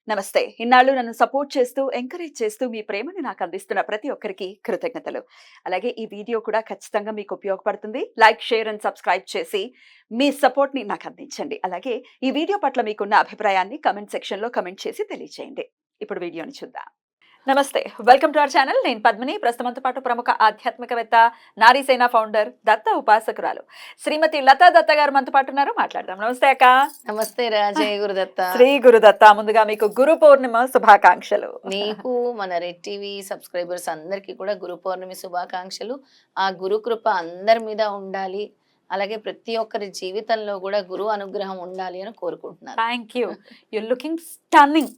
నమస్తే. ఇన్నాళ్ళు నన్ను సపోర్ట్ చేస్తూ, ఎంకరేజ్ చేస్తూ మీ ప్రేమని నాకు అందిస్తున్న ప్రతి ఒక్కరికి కృతజ్ఞతలు. అలాగే ఈ వీడియో కూడా ఖచ్చితంగా మీకు ఉపయోగపడుతుంది. లైక్, షేర్ అండ్ సబ్స్క్రైబ్ చేసి మీ సపోర్ట్‌ని నాకు అందించండి. అలాగే ఈ వీడియో పట్ల మీకున్న అభిప్రాయాన్ని కామెంట్ సెక్షన్‌లో కామెంట్ చేసి తెలియజేయండి. ఇప్పుడు వీడియోని చూద్దాం. నమస్తే. Welcome to our channel. నేను పద్మిని. ప్రస్తుతంతో పాటు ప్రముఖ ఆధ్యాత్మికవేత్త, నారీసేన ఫౌండర్, దత్త ఉపాసకురాలు శ్రీమతి లతా దత్త గారు మనతో పాటు ఉన్నారు. మాట్లాడదాం. నమస్తే అక్క. నమస్తే రాజయ్య గురుదత్త. శ్రీ గురుదత్త. ముందుగా మీకు గురు పౌర్ణిమ శుభాకాంక్షలు. నీకు మన రెడ్ టీవీ సబ్స్క్రైబర్స్ అందరికీ కూడా గురు పౌర్ణమి శుభాకాంక్షలు. ఆ గురు కృప అందరి మీద ఉండాలి, అలాగే ప్రతి ఒక్కరి జీవితంలో కూడా గురు అనుగ్రహం ఉండాలి అని కోరుకుంటున్నాను. Thank you. You looking stunning.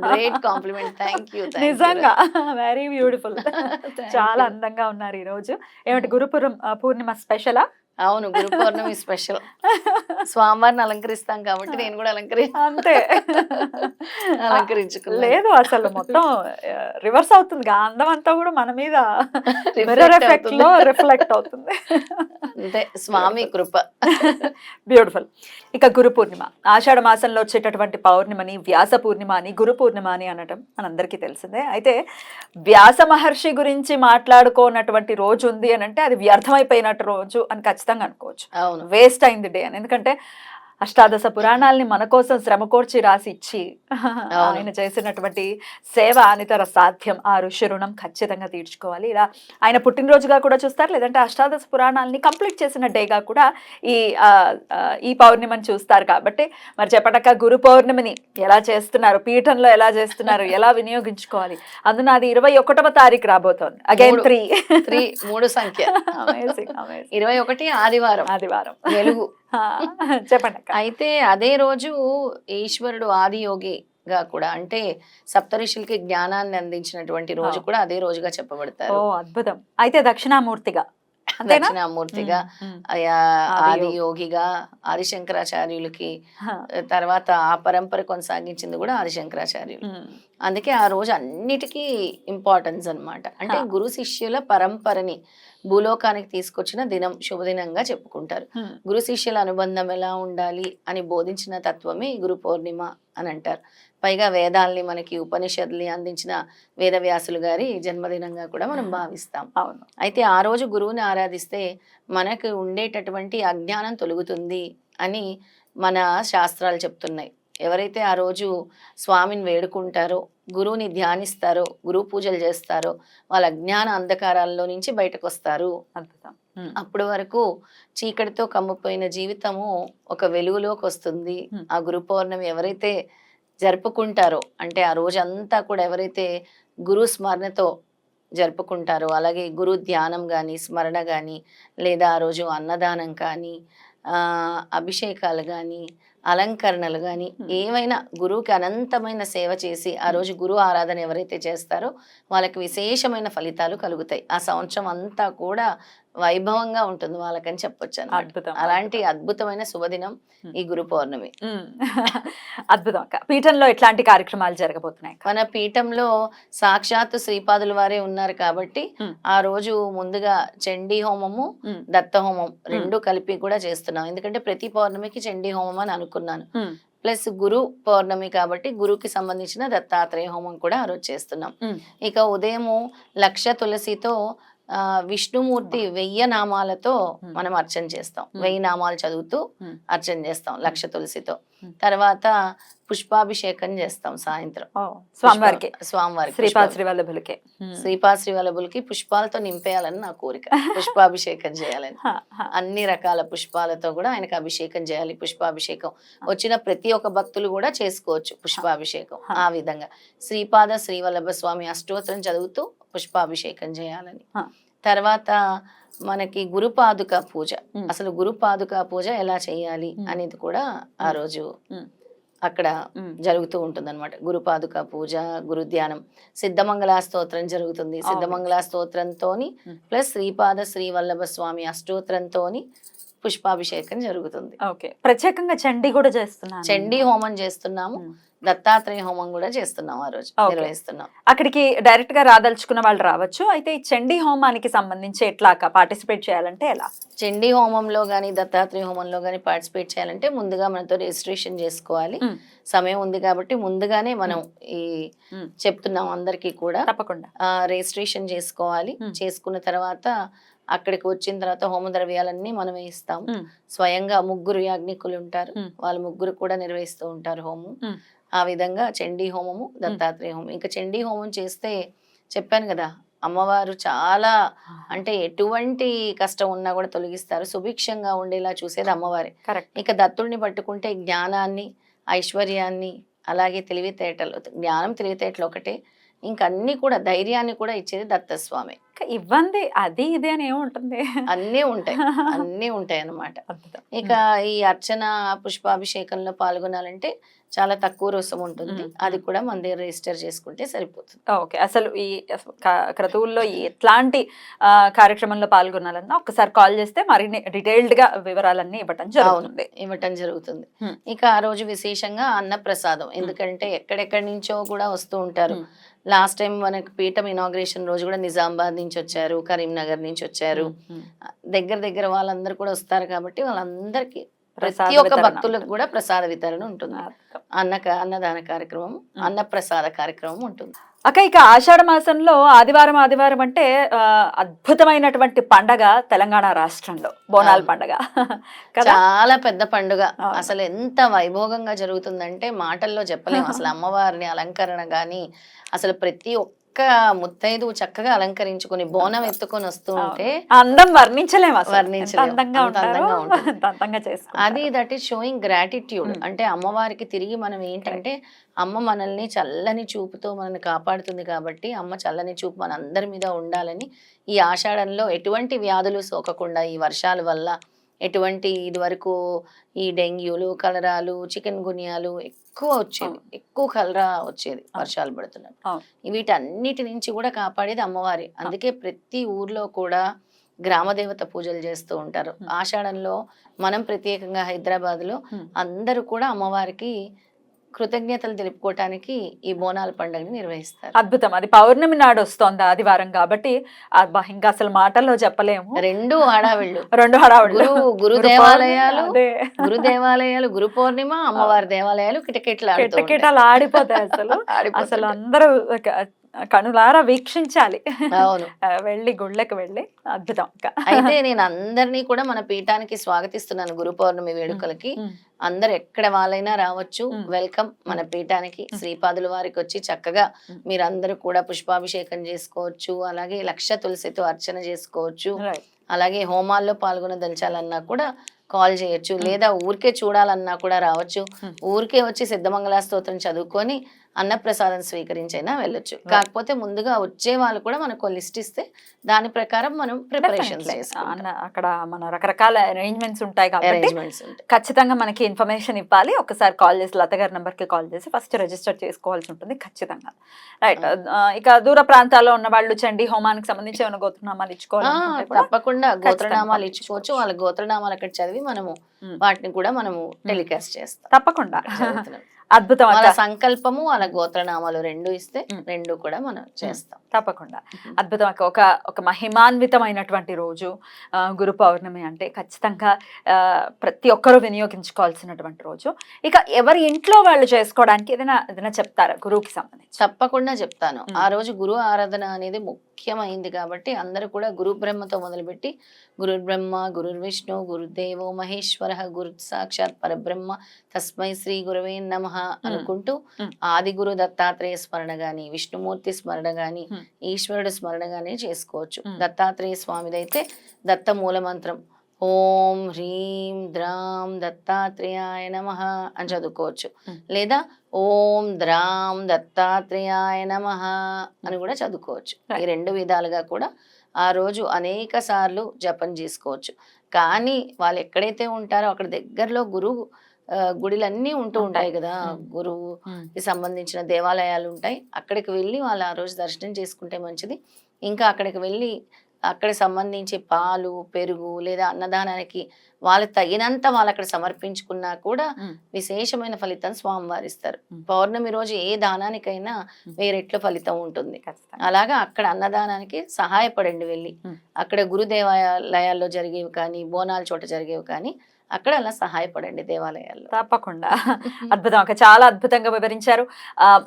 Great compliment. Thank you. నిజంగా వెరీ బ్యూటిఫుల్. చాలా అందంగా ఉన్నారు ఈ రోజు. ఏమిటి పూర్ణిమ స్పెషలా? అవును, గురు పౌర్ణమి స్పెషల్. స్వామివారిని అలంకరిస్తాం కాబట్టి నేను కూడా అంతే అలంకరించుకున్నాను. లేదు అసలు మొత్తం రివర్స్ అవుతుంది. అందం అంతా కూడా మన మీద మిర్రర్ ఎఫెక్ట్ లో రిఫ్లెక్ట్ అవుతుంది. అంతే, స్వామి కృప. బ్యూటిఫుల్. ఇక గురు పూర్ణిమ ఆషాఢ మాసంలో వచ్చేటటువంటి పౌర్ణిమని వ్యాస పూర్ణిమ అని, గురు పూర్ణిమ అని అనటం మనందరికీ తెలిసిందే. అయితే వ్యాస మహర్షి గురించి మాట్లాడుకోనటువంటి రోజు ఉంది అని అంటే అది వ్యర్థమైపోయినట్టు రోజు అని ఖచ్చితంగా అనుకోవచ్చు. అవును, వేస్ట్ అయింది డే అని. ఎందుకంటే అష్టాదశ పురాణాలని మన కోసం శ్రమ కోర్చి రాసి ఇచ్చి ఆయన చేసినటువంటి సేవ అనితర సాధ్యం. ఆ ఋషి రుణం ఖచ్చితంగా తీర్చుకోవాలి. ఇలా ఆయన పుట్టినరోజుగా కూడా చూస్తారు, లేదంటే అష్టాదశ పురాణాలని కంప్లీట్ చేసిన డేగా కూడా ఈ పౌర్ణిమని చూస్తారు. కాబట్టి మరి చెప్పటక్క గురు పౌర్ణమిని ఎలా చేస్తున్నారు, పీఠంలో ఎలా చేస్తున్నారు, ఎలా వినియోగించుకోవాలి? అందున అది 21వ తారీఖు రాబోతోంది. అగైన్ 3 సంఖ్య. 21 ఆదివారం వెలుగు. చెప్పండి. అయితే అదే రోజు ఈశ్వరుడు ఆదియోగిగా కూడా, అంటే సప్తఋషులకి జ్ఞానాన్ని అందించినటువంటి రోజు కూడా అదే రోజుగా చెప్పబడతారు. ఓ అద్భుతం. అయితే దక్షిణామూర్తిగా దక్షిణామూర్తిగా, ఆదియోగిగా ఆదిశంకరాచార్యులకి, తర్వాత ఆ పరంపర కొనసాగించింది కూడా ఆదిశంకరాచార్యులు. అందుకే ఆ రోజు అన్నిటికీ ఇంపార్టెన్స్ అన్నమాట. అంటే గురు శిష్యుల పరంపరని భూలోకానికి తీసుకొచ్చిన దినం, శుభదినంగా చెప్పుకుంటారు. గురు శిష్యుల అనుబంధం ఎలా ఉండాలి అని బోధించిన తత్వమే గురు పౌర్ణిమ అని అంటారు. పైగా వేదాల్ని మనకి ఉపనిషత్తుల్ని అందించిన వేదవ్యాసులు గారి జన్మదినంగా కూడా మనం భావిస్తాం. అవును. అయితే ఆ రోజు గురువుని ఆరాధిస్తే మనకు ఉండేటటువంటి అజ్ఞానం తొలగుతుంది అని మన శాస్త్రాలు చెప్తున్నాయి. ఎవరైతే ఆ రోజు స్వామిని వేడుకుంటారో, గురువుని ధ్యానిస్తారో, గురువు పూజలు చేస్తారో వాళ్ళ అజ్ఞాన అంధకారాల్లో నుంచి బయటకు వస్తారు. అద్భుతం. అప్పటి వరకు చీకటితో కమ్ముపోయిన జీవితము ఒక వెలుగులోకి వస్తుంది. ఆ గురు పౌర్ణమి ఎవరైతే జరుపుకుంటారో, అంటే ఆ రోజంతా కూడా ఎవరైతే గురు స్మరణతో జరుపుకుంటారో, అలాగే గురు ధ్యానం కానీ, స్మరణ కానీ, లేదా ఆ రోజు అన్నదానం కానీ, అభిషేకాలు కానీ, అలంకరణలు కానీ, ఏవైనా గురువుకి అనంతమైన సేవ చేసి ఆ రోజు గురు ఆరాధన ఎవరైతే చేస్తారో వాళ్ళకి విశేషమైన ఫలితాలు కలుగుతాయి. ఆ సంవత్సరం అంతా కూడా వైభవంగా ఉంటుంది వాళ్ళకని చెప్పొచ్చు. అద్భుతం. అలాంటి అద్భుతమైన శుభదినం ఈ గురు పౌర్ణమి. అద్భుతం అక్క. పీఠంలో ఎట్లాంటి కార్యక్రమాలు జరగబోతున్నాయి? మన పీఠంలో సాక్షాత్తు శ్రీపాదుల వారే ఉన్నారు కాబట్టి ఆ రోజు ముందుగా చండీ హోమము, దత్త హోమం 2 కలిపి కూడా చేస్తున్నాం. ఎందుకంటే ప్రతి పౌర్ణమికి చండీ హోమం అని అనుకున్నాను. ప్లస్ గురు పౌర్ణమి కాబట్టి గురువుకి సంబంధించిన దత్తాత్రేయ హోమం కూడా ఆ రోజు చేస్తున్నాం. ఇక ఉదయము 1,00,000 తులసితో విష్ణుమూర్తి 1000 నామాలతో మనం అర్చన చేస్తాం. 1000 నామాలు చదువుతూ అర్చన చేస్తాం 1,00,000 తులసితో. తర్వాత పుష్పాభిషేకం చేస్తాం సాయంత్రం స్వామివారికి. శ్రీపాద శ్రీవల్లభులకి పుష్పాలతో నింపేయాలని నా కోరిక. పుష్పాభిషేకం చేయాలని, అన్ని రకాల పుష్పాలతో కూడా ఆయనకు అభిషేకం చేయాలి. పుష్పాభిషేకం వచ్చిన ప్రతి ఒక్క భక్తులు కూడా చేసుకోవచ్చు పుష్పాభిషేకం. ఆ విధంగా శ్రీపాద శ్రీవల్లభ స్వామి అష్టోత్తరం చదువుతూ పుష్పాభిషేకం చేయాలని. తర్వాత మనకి గురుపాదుక పూజ, అసలు గురుపాదుక పూజ ఎలా చేయాలి అనేది కూడా ఆ రోజు అక్కడ జరుగుతూ ఉంటుంది అనమాట. గురుపాదుక పూజ, గురు ధ్యానం, సిద్ధమంగళ స్తోత్రం జరుగుతుంది. సిద్ధమంగళ స్తోత్రంతో ప్లస్ శ్రీపాద శ్రీవల్లభ స్వామి అష్టోత్తరంతో పుష్పాభిషేకం జరుగుతుంది. ప్రత్యేకంగా చండీ కూడా చేస్తున్నాము, చండీ హోమం చేస్తున్నాము. దత్తాత్రేయ హోమం కూడా చేస్తున్నాం ఆ రోజు, Okay. నిర్వహిస్తున్నాం. అక్కడికి డైరెక్ట్ గా రాదలుచుకున్న వాళ్ళు రావచ్చు. అయితే ఈ చండీ హోమానికి సంబంధించి ఎట్లా పార్టిసిపేట్ చేయాలంటే ఎలా? చండీ హోమంలో కానీ దత్తాత్రేయ హోమంలో కానీ పార్టిసిపేట్ చేయాలంటే ముందుగా మనతో రిజిస్ట్రేషన్ చేసుకోవాలి. మ్. సమయం ఉంది కాబట్టి ముందుగానే మనం ఈ మ్. చెప్తున్నాం అందరికీ కూడా. తప్పకుండా. రిజిస్ట్రేషన్ చేసుకోవాలి. చేసుకున్న తర్వాత అక్కడికి వచ్చిన తర్వాత హోమ ద్రవ్యాలన్నీ మనమే ఇస్తాం. మ్. స్వయంగా 3 యాజ్ఞికులు ఉంటారు, మ్. వాళ్ళు 3 కూడా నిర్వహిస్తూ ఉంటారు హోమం. మ్. ఆ విధంగా చండీ హోమము, దత్తాత్రేయ హోమం. ఇంకా చండీ హోమం చేస్తే చెప్పాను కదా, అమ్మవారు చాలా అంటే ఎటువంటి కష్టం ఉన్నా కూడా తొలగిస్తారు. సుభిక్షంగా ఉండేలా చూసేది అమ్మవారే. కరెక్ట్. ఇక దత్తుడిని పట్టుకుంటే జ్ఞానాన్ని, ఐశ్వర్యాన్ని, అలాగే తెలివితేటలు, జ్ఞానం తెలివితేటలు ఒకటే, ఇంకా అన్ని కూడా ధైర్యాన్ని కూడా ఇచ్చేది దత్తస్వామి. ఇవ్వండి అది ఇది అని ఏముంటుంది, అన్నీ ఉంటాయి, అన్నీ ఉంటాయి అన్నమాట. అద్భుతం. ఇక ఈ అర్చన పుష్పాభిషేకంలో పాల్గొనాలంటే చాలా తక్కువ రుసుము ఉంటుంది. అది కూడా మన దగ్గర రిజిస్టర్ చేసుకుంటే సరిపోతుంది. ఓకే. అసలు ఈ క్రతువుల్లో ఎట్లాంటి కార్యక్రమంలో పాల్గొనాలన్నా ఒకసారి కాల్ చేస్తే మరిన్ని డీటెయిల్డ్ గా వివరాలన్నీ ఇవ్వటం జరుగుతుంది. ఇవ్వటం జరుగుతుంది. ఇక ఆ రోజు విశేషంగా అన్నప్రసాదం, ఎందుకంటే ఎక్కడెక్కడి నుంచో కూడా వస్తూ ఉంటారు. లాస్ట్ టైం మనకి పీఠం ఇనాగ్రేషన్ రోజు కూడా నిజామాబాద్ నుంచి వచ్చారు, కరీంనగర్ నుంచి వచ్చారు, దగ్గర వాళ్ళందరూ కూడా వస్తారు. కాబట్టి వాళ్ళందరికీ ప్రతి ఒక్క భక్తులకు కూడా ప్రసాద వితరణ ఉంటుంది. అన్నదాన కార్యక్రమం, అన్నప్రసాద కార్యక్రమం ఉంటుంది. అక్క, ఇక ఆషాఢ మాసంలో ఆదివారం అంటే అద్భుతమైనటువంటి పండగ తెలంగాణ రాష్ట్రంలో బోనాల పండగ. చాలా పెద్ద పండుగ. అసలు ఎంత వైభోగంగా జరుగుతుందంటే మాటల్లో చెప్పలేము. అసలు అమ్మవారిని అలంకరణ గాని, అసలు ప్రతి ఒక్క ముత్తైదు చక్కగా అలంకరించుకుని బోనం ఎత్తుకొని వస్తూ ఉంటే అందం వర్ణించలేము. అది దట్ ఈస్ షోయింగ్ గ్రాటిట్యూడ్. అంటే అమ్మవారికి తిరిగి మనం ఏంటంటే, అమ్మ మనల్ని చల్లని చూపుతో మనల్ని కాపాడుతుంది కాబట్టి అమ్మ చల్లని చూపు మన అందరి మీద ఉండాలని ఈ ఆషాఢంలో ఎటువంటి వ్యాధులు సోకకుండా, ఈ వర్షాల వల్ల ఎటువంటి ఇదివరకు ఈ డెంగ్యూలు, కలరాలు, చికెన్ గున్యాలు ఎక్కువ వచ్చేది, ఎక్కువ కలరా వచ్చేది వర్షాలు పడుతున్నప్పుడు. వీటన్నిటి నుంచి కూడా కాపాడేది అమ్మవారి. అందుకే ప్రతి ఊర్లో కూడా గ్రామదేవత పూజలు చేస్తూ ఉంటారు. ఆషాఢంలో మనం ప్రత్యేకంగా హైదరాబాద్ లో అందరూ కూడా అమ్మవారికి కృతజ్ఞతలు తెలుపుకోవటానికి ఈ బోనాల పండుగని నిర్వహిస్తారు. అద్భుతం. అది పౌర్ణమి నాడు వస్తోంది, ఆదివారం కాబట్టి ఇంకా అసలు మాటల్లో చెప్పలేము. రెండు హడావిళ్ళు. గురు దేవాలయాలు, గురు పౌర్ణిమ, అమ్మవారి దేవాలయాలు కిటకిటలు ఆడిపోతాయి. అసలు అందరూ కనులారా వీక్షించాలి. అవును, వెళ్ళి గుళ్ళకి వెళ్ళి. అద్భుతం. అయితే నేను అందరినీ కూడా మన పీఠానికి స్వాగతిస్తున్నాను. గురు పౌర్ణమి వేడుకలకి అందరు ఎక్కడ వాళ్ళైనా రావచ్చు. వెల్కమ్ మన పీఠానికి. శ్రీపాదుల వారికి వచ్చి చక్కగా మీరందరూ కూడా పుష్పాభిషేకం చేసుకోవచ్చు, అలాగే 1,00,000 తులసితో అర్చన చేసుకోవచ్చు, అలాగే హోమాల్లో పాల్గొనదలిచాలన్నా కూడా కాల్ చేయొచ్చు, లేదా ఊరికే చూడాలన్నా కూడా రావచ్చు. ఊరికే వచ్చి సిద్ధమంగళ స్తోత్రం చదువుకొని అన్నప్రసాదం స్వీకరించైనా వెళ్ళొచ్చు. కాకపోతే ముందుగా వచ్చే వాళ్ళు కూడా మనకు లిస్ట్ ఇస్తే దాని ప్రకారం మనం ప్రిపరేషన్ అక్కడ మన రకరకాల అరేంజ్మెంట్స్ ఉంటాయి కాబట్టి ఖచ్చితంగా మనకి ఇన్ఫర్మేషన్ ఇవ్వాలి. ఒకసారి కాల్ చేసి లత గారి నంబర్ కి కాల్ చేసి ఫస్ట్ రిజిస్టర్ చేసుకోవాల్సి ఉంటుంది ఖచ్చితంగా. రైట్. ఇక దూర ప్రాంతాల్లో ఉన్న వాళ్ళు చండీ హోమానికి సంబంధించి ఏమైనా గోత్రనామాలు ఇచ్చుకోవాలి, తప్పకుండా గోత్రనామాలు ఇచ్చుకోవచ్చు. వాళ్ళ గోత్రనామాలు అక్కడ చదివి మనము వాటిని కూడా మనము టెలికాస్ట్ చేస్తాం. తప్పకుండా. అద్భుతం. వాళ్ళ సంకల్పము, వాళ్ళ గోత్రనామాలు 2 ఇస్తే 2 కూడా మనం చేస్తాం. తప్పకుండా. అద్భుతం. ఒక మహిమాన్వితమైనటువంటి రోజు గురు పౌర్ణమి అంటే ఖచ్చితంగా ప్రతి ఒక్కరూ వినియోగించుకోవాల్సినటువంటి రోజు. ఇక ఎవరి ఇంట్లో వాళ్ళు చేసుకోవడానికి ఏదైనా చెప్తారా గురువుకి సంబంధించి? తప్పకుండా చెప్తాను. ఆ రోజు గురు ఆరాధన అనేది ముఖ్యమైంది కాబట్టి అందరూ కూడా గురు బ్రహ్మతో మొదలుపెట్టి గురు బ్రహ్మ, గురు విష్ణు, గురుదేవో మహేశ్వర, గురు సాక్షాత్ పరబ్రహ్మ, తస్మై శ్రీ గురవే నమః అనుకుంటూ ఆది గురు దత్తాత్రేయ స్మరణ గాని, విష్ణుమూర్తి స్మరణ గాని, ఈశ్వరుడు స్మరణ గాని చేసుకోవచ్చు. దత్తాత్రేయ స్వామిదైతే దత్త మూల మంత్రం ఓం హ్రీం ద్రాం దత్తాత్రేయాయ నమః అని చదువుకోవచ్చు, లేదా ఓం ద్రాం దత్తాత్రేయాయ నమః అని కూడా చదువుకోవచ్చు. ఈ 2 విధాలుగా కూడా ఆ రోజు అనేక సార్లు జపం చేసుకోవచ్చు. కానీ వాళ్ళు ఎక్కడైతే ఉంటారో అక్కడ దగ్గరలో గురువు గుడిలన్నీ ఉంటూ ఉంటాయి కదా, గురువుకి సంబంధించిన దేవాలయాలు ఉంటాయి. అక్కడికి వెళ్ళి వాళ్ళు ఆ రోజు దర్శనం చేసుకుంటే మంచిది. ఇంకా అక్కడికి వెళ్ళి అక్కడ సంబంధించి పాలు పెరుగు లేదా అన్నదానానికి వాళ్ళు తగినంత వాళ్ళు అక్కడ సమర్పించుకున్నా కూడా విశేషమైన ఫలితం స్వామివారు ఇస్తారు. పౌర్ణమి రోజు ఏ దానానికైనా 1000 రెట్ల ఫలితం ఉంటుంది. అలాగా అక్కడ అన్నదానానికి సహాయపడండి వెళ్ళి. అక్కడ గురు దేవాలయాల్లో జరిగేవి కానీ బోనాల చోట జరిగేవి కానీ అక్కడ అలా సహాయపడండి దేవాలయాల్లో. తప్పకుండా. అద్భుతం అక్క, చాలా అద్భుతంగా వివరించారు.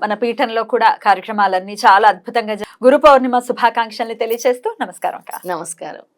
మన పీఠంలో కూడా కార్యక్రమాలన్నీ చాలా అద్భుతంగా గురు పౌర్ణిమ శుభాకాంక్షల్ని తెలియజేస్తూ నమస్కారం అక్క. నమస్కారం.